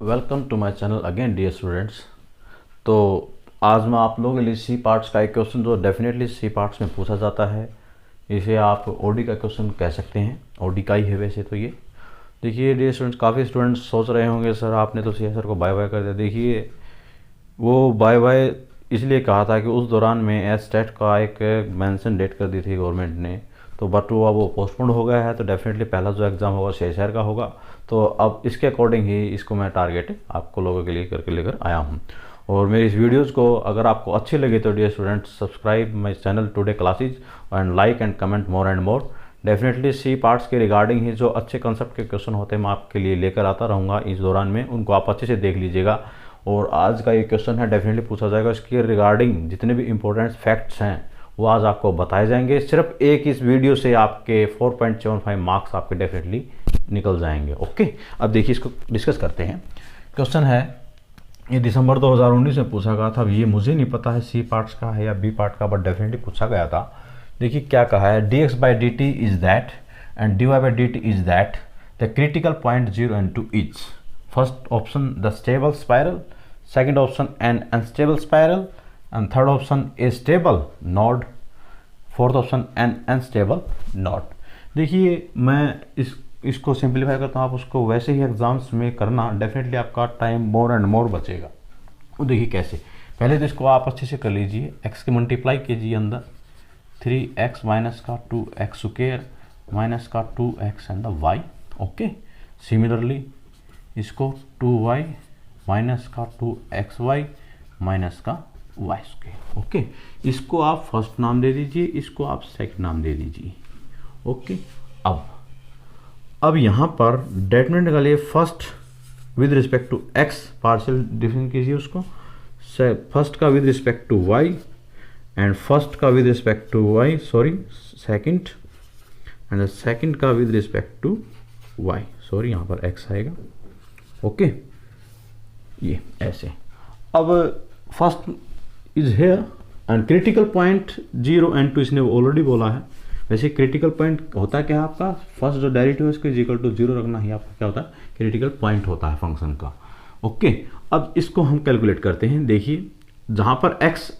Welcome to my channel again dear students. तो आज मैं आप लोगों के लिए सी पार्ट्स का एक क्वेश्चन जो डेफिनेटली सी पार्ट्स में पूछा जाता है, इसे आप ओडी का क्वेश्चन कह सकते हैं। ओडी का ही है वैसे तो ये। देखिए डियर स्टूडेंट्स, काफ़ी स्टूडेंट्स सोच रहे होंगे सर आपने तो सी सर को बाय बाय कर दिया। देखिए वो बाय बाय इसलिए कहा था कि उस दौरान में एस्टेट का एक मेंशन डेट कर दी थी गवर्नमेंट ने, तो बट वो पोस्टपोन्ड हो गया है। तो डेफिनेटली पहला जो एग्ज़ाम होगा शेर का होगा। तो अब इसके अकॉर्डिंग ही इसको मैं टारगेट आपको लोगों के लिए करके लेकर आया हूँ। और मेरी इस वीडियोज़ को अगर आपको अच्छी लगी तो dear students subscribe my channel today classes and like and comment more and more. Definitely C parts के रिगार्डिंग ही जो अच्छे कंसेप्ट के क्वेश्चन होते हैं मैं आपके लिए लेकर आता रहूँगा इस दौरान में, उनको आप अच्छे से देख लीजिएगा। और आज का ये क्वेश्चन है डेफिनेटली पूछा जाएगा, इसके रिगार्डिंग जितने भी इंपॉर्टेंट फैक्ट्स हैं वो आज आपको बताए जाएंगे। सिर्फ एक इस वीडियो से आपके 4.75 मार्क्स आपके डेफिनेटली निकल जाएंगे। ओके, अब देखिए इसको डिस्कस करते हैं। क्वेश्चन है, ये दिसंबर 2019 में पूछा गया था। अब ये मुझे नहीं पता है सी पार्ट्स का है या बी पार्ट का, बट डेफिनेटली पूछा गया था। देखिए क्या कहा है, D X by D T is that and D Y by D T is that the critical point 0 and 2 each. First option the stable spiral, second option an unstable spiral, and third option a stable node, fourth option an unstable node. देखिए मैं इसको simplify करता हूँ, आप उसको वैसे ही exams में करना, डेफिनेटली आपका टाइम मोर एंड मोर बचेगा। वो देखिए कैसे, पहले तो इसको आप अच्छे से कर लीजिए। एक्स के मल्टीप्लाई कीजिए अंदर 3x माइनस का 2x स्क्वायर माइनस का 2x and the y। Okay, similarly इसको 2y माइनस का 2xy माइनस का y स्क्वायर। ओके, इसको आप फर्स्ट नाम दे दीजिए, इसको आप सेकंड नाम दे दीजिए। ओके, अब यहाँ पर डेटर्मिनेंट के लिए first with respect to x partial difference कीजिए उसको, फर्स्ट का with respect to y and first का with respect to y, sorry second, and second का with respect to y, sorry यहाँ पर x आएगा। ओके, ये ऐसे। अब first is here and critical point 0 and 2 इसने ऑलरेडी बोला है। वैसे क्रिटिकल पॉइंट होता क्या है आपका, फर्स्ट जो डेरिवेटिव है उसको इज इक्वल टू 0 रखना ही आपका क्या होता है, क्रिटिकल पॉइंट होता है फंक्शन का। ओके, अब इसको हम कैलकुलेट करते हैं। देखिए जहाँ पर x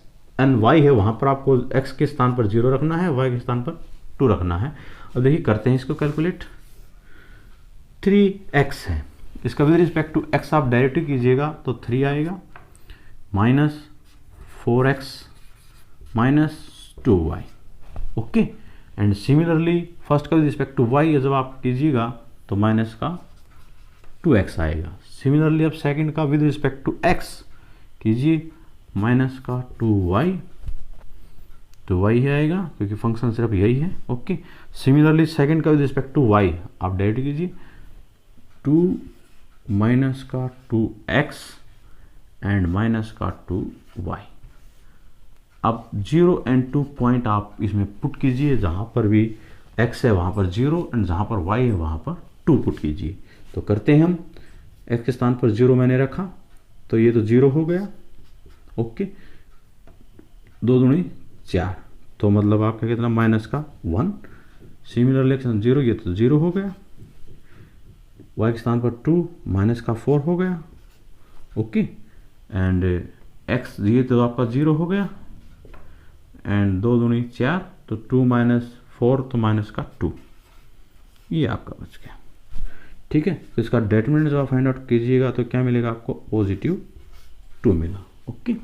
एंड y है वहाँ पर आपको x के स्थान पर 0 रखना है, y के स्थान पर 2 रखना है। अब देखिए करते हैं इसको कैलकुलेट। 3x है, इसका विद रिस्पेक्ट टू x आप डेरिवेटिव कीजिएगा तो 3 आएगा minus 4x minus 2y। Okay, and similarly first का विद रिस्पेक्ट टू y जब आप कीजिएगा तो माइनस का 2x आएगा। सिमिलरली अब सेकंड का विद रिस्पेक्ट टू x कीजिए, माइनस का 2y, तो y ही आएगा क्योंकि फंक्शन सिर्फ यही है। ओके, सिमिलरली सेकंड का विद रिस्पेक्ट टू y आप डेरिवेटिव कीजिए, 2 माइनस का 2x एंड माइनस का 2y। अब 0 and 2 पॉइंट आप इसमें पुट कीजिए, जहाँ पर भी x है वहाँ पर 0 एंड जहाँ पर y है वहाँ पर 2 पुट कीजिए। तो करते हैं हम, x के स्थान पर 0 मैंने रखा तो ये तो 0 हो गया। ओके, 2 दूनी 4, तो मतलब आपका कितना माइनस का 1। सिमिलरली 0 ये तो 0 हो गया, y के स्थान पर 2 माइनस का 4 हो गया। ओके, एंड x ये तो आपका 0 हो गया एंड 2 दूनी 4, तो 2 माइनस 4 तो माइनस का 2, ये आपका बच गया। ठीक है, तो इसका डेटर्मिनेंट जब आप फाइंड आउट कीजिएगा तो क्या मिलेगा आपको, पॉजिटिव 2 मिला। ओके,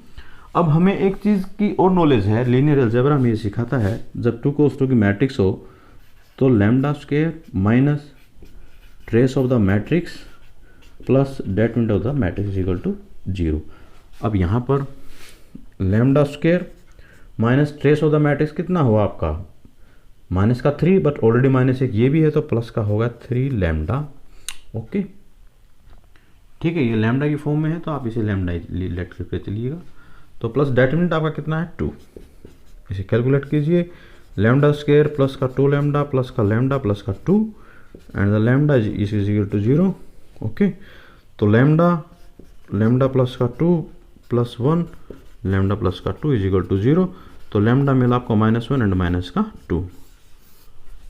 अब हमें एक चीज़ की और नॉलेज है, लीनियर अलजेब्रा में ये सिखाता है, जब 2 cos 2 की मैट्रिक्स हो तो lambda square minus trace of the matrix plus determinant of the matrix equal to 0। अब यहाँ पर lambda square minus trace of the matrix कितना हुआ आपका, माइनस का 3, बट ऑलरेडी माइनस 1 ये भी है तो प्लस का होगा 3 लैम्डा। ओके, ठीक है, ये लैम्डा की फॉर्म में है तो आप इसे लैम्डा लेट करके चलिएगा। तो प्लस डेटर्मिनेंट आपका कितना है 2, इसे कैलकुलेट कीजिए। लैम्डा स्क्वायर प्लस का 2 लैम्डा प्लस का लैम्डा प्लस का 2 and the lambda is equal to 0। Okay, तो लैम्डा प्लस का 2 प्लस 1 लैम्डा प्लस का 2 इज इक्वल टू 0। तो लैम्डा मिला आपको -1 एंड माइनस का 2,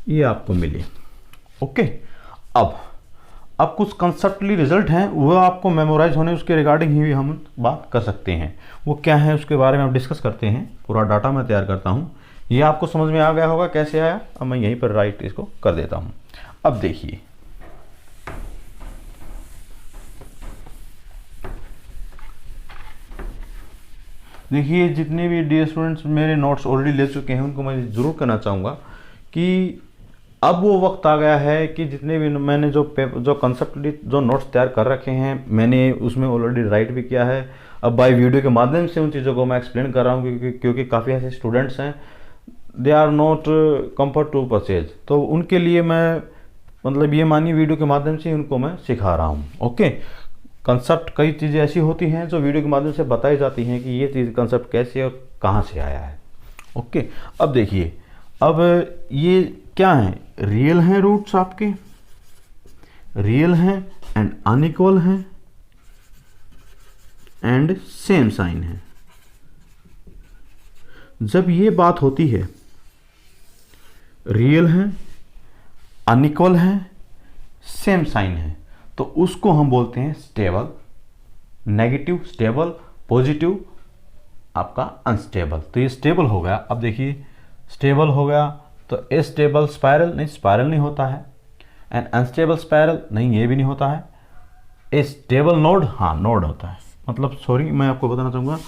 ये आपको मिले। ओके, अब अब कुछ कंसेप्टली रिजल्ट हैं वो आपको मेमोराइज होने उसके रिगार्डिंग ही हम बात कर सकते हैं। वो क्या है उसके बारे में हम डिस्कस करते हैं। पूरा डाटा मैं तैयार करता हूँ। ये आपको समझ में आ गया होगा कैसे आया। अब मैं यहीं पर राइट इसको कर देता हूँ। अब देखिए, जितने भी डियर स्टूडेंट्स मेरे नोट्स ऑलरेडी ले चुके हैं उनको मैं ज़रूर कहना चाहूँगा कि अब वो वक्त आ गया है कि जितने भी मैंने जो कंसेप्ट जो नोट्स तैयार कर रखे हैं मैंने उसमें ऑलरेडी राइट भी किया है। अब बाय वीडियो के माध्यम से उन चीज़ों को मैं एक्सप्लेन कर रहा हूँ क्योंकि काफ़ी ऐसे स्टूडेंट्स हैं they are not comfort to purchase, तो उनके लिए मैं मतलब ये मानिए वीडियो के माध्यम से उनको मैं सिखा रहा हूँ। ओके, कंसेप्ट कई चीज़ें ऐसी होती हैं जो वीडियो के माध्यम से बताई जाती हैं कि ये चीज़ कंसेप्ट कैसे है और कहाँ से आया है। ओके, अब देखिए, अब ये क्या है, रियल हैं रूट्स आपके, रियल हैं एंड अनइक्वल हैं एंड सेम साइन है। जब ये बात होती है रियल है, अनइक्वल है, सेम साइन है, तो उसको हम बोलते हैं स्टेबल, नेगेटिव स्टेबल, पॉजिटिव आपका अनस्टेबल। तो ये स्टेबल हो गया। अब देखिए स्टेबल हो गया तो ए स्टेबल स्पायरल नहीं, स्पायरल नहीं होता है, एंड अनस्टेबल स्पायरल नहीं, ये भी नहीं होता है। ए स्टेबल नोड, हाँ नोड होता है, मतलब सॉरी मैं आपको बताना चाहूँगा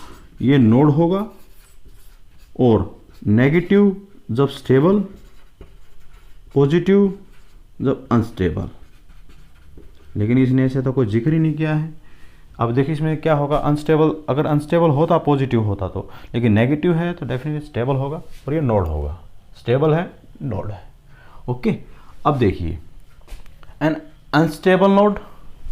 ये नोड होगा। और नेगेटिव जब स्टेबल, पॉजिटिव जब अनस्टेबल, लेकिन इसने ऐसे तो कोई जिक्र ही नहीं किया है। अब देखिए इसमें क्या होगा, अनस्टेबल, अगर अनस्टेबल होता पॉजिटिव होता तो, लेकिन नेगेटिव है तो डेफिनेटली स्टेबल होगा और ये नोड होगा। स्टेबल है, नोड है। ओके, अब देखिए एन अनस्टेबल नोड,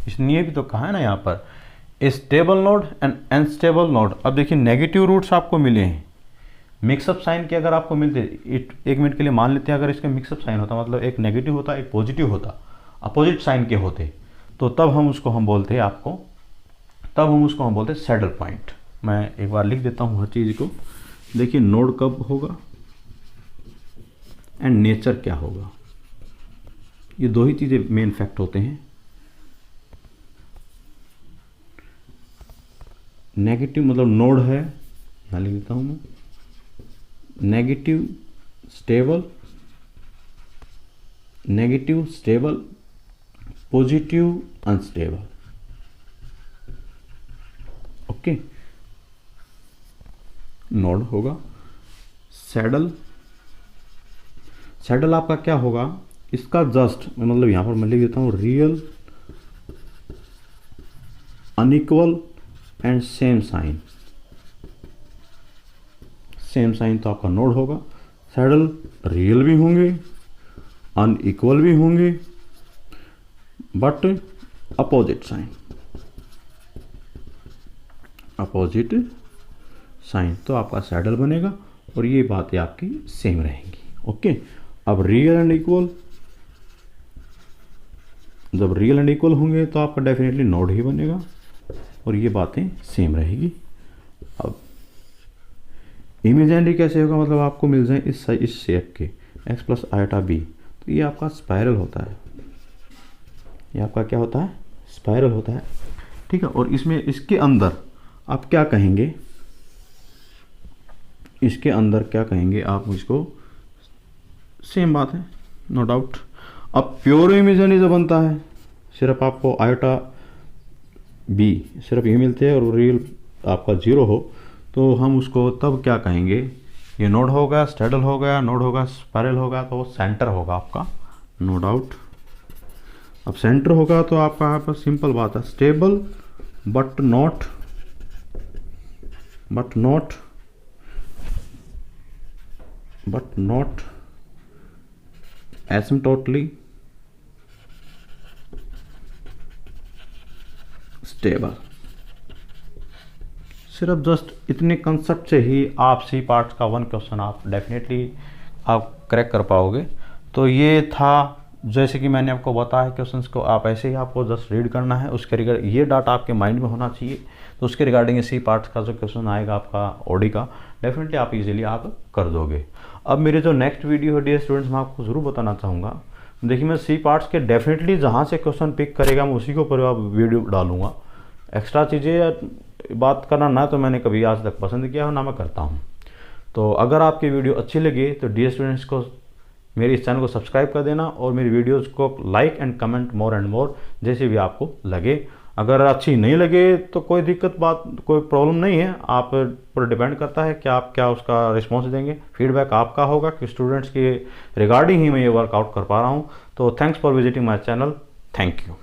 इसने भी तो कहा है ना यहाँ पर stable node and unstable node. अब देखिए नेगेटिव रूट्स आपको मिले हैं, मिक्सअप साइन के अगर आपको मिलते, एक मिनट के लिए मान लेते हैं अगर इसका मिक्सअप साइन होता, मतलब एक नेगेटिव होता एक पॉजिटिव होता, अपोजिट साइन के होते, तो तब हम उसको हम बोलते आपको, तब हम उसको हम बोलते सैडल पॉइंट। मैं एक बार लिख देता हूँ हर चीज़ को। देखिए नोड कब होगा एंड नेचर क्या होगा, ये दो ही चीज़ें मेन फैक्ट होते हैं। नेगेटिव मतलब नोड है, यहाँ लिख देता हूँ मैं, negative stable, negative stable, positive unstable. Okay, node होगा। सैडल, सैडल आपका क्या होगा, इसका जस्ट मतलब यहां पर मैं लिख देता हूं real, unequal and same sign. Same sign तो आपका नोड होगा। सैडल रियल भी होंगे, अनइक्वल भी होंगे, but opposite sign, opposite sign, तो आपका सैडल बनेगा और ये बातें आपकी सेम रहेंगी। ओके, अब रियल एंड इक्वल, जब रियल एंड इक्वल होंगे तो आपका डेफिनेटली नोड ही बनेगा और ये बातें सेम रहेगी। अब इमेजिनरी कैसे होगा, मतलब आपको मिल जाए इस शेप के x प्लस आयोटा बी, तो ये आपका स्पायरल होता है, ये आपका क्या होता है, स्पायरल होता है। ठीक है, और इसमें इसके अंदर आप क्या कहेंगे, इसके अंदर क्या कहेंगे आप इसको, सेम बात है, नो डाउट। अब प्योर इमेजिनरी जो बनता है, सिर्फ आपको आयोटा बी सिर्फ ये मिलते हैं और रियल आपका जीरो हो, तो हम उसको तब क्या कहेंगे, ये नोड होगा, स्टैडल हो गया, नोड होगा, स्पायरल होगा, तो सेंटर होगा आपका, नो डाउट। अब सेंटर होगा तो आपका यहाँ पर सिंपल बात है, स्टेबल बट नॉट एसिम्प्टोटली स्टेबल। सिर्फ जस्ट इतने कंसेप्ट से ही आप सी पार्ट्स का वन क्वेश्चन आप डेफिनेटली आप क्रैक कर पाओगे। तो ये था, जैसे कि मैंने आपको बताया क्वेश्चंस को आप ऐसे ही आपको जस्ट रीड करना है, उसके रिगार्ड ये डाटा आपके माइंड में होना चाहिए, तो उसके रिगार्डिंग सी पार्ट्स का जो क्वेश्चन आएगा आपका ओडी का, डेफिनेटली आप इजीली आप कर दोगे। अब मेरे जो नेक्स्ट वीडियो है डियर स्टूडेंट्स, मैं आपको ज़रूर बताना चाहूँगा देखिए मैं सी पार्ट्स के डेफिनेटली जहाँ से क्वेश्चन पिक करेगा मैं उसी के ऊपर आप वीडियो डालूंगा। एक्स्ट्रा चीज़ें बात करना ना तो मैंने कभी आज तक पसंद किया और ना मैं करता हूँ। तो अगर आपकी वीडियो अच्छी लगे तो डियर स्टूडेंट्स को मेरे इस चैनल को सब्सक्राइब कर देना और मेरी वीडियोज़ को like and comment more and मोर जैसे भी आपको लगे। अगर अच्छी नहीं लगे तो कोई दिक्कत बात कोई प्रॉब्लम नहीं है, आप पर डिपेंड करता है कि आप क्या उसका रिस्पॉन्स देंगे। फीडबैक आपका होगा कि स्टूडेंट्स के रिगार्डिंग ही मैं ये वर्कआउट कर पा रहा हूँ। तो thanks for visiting my channel. Thank you.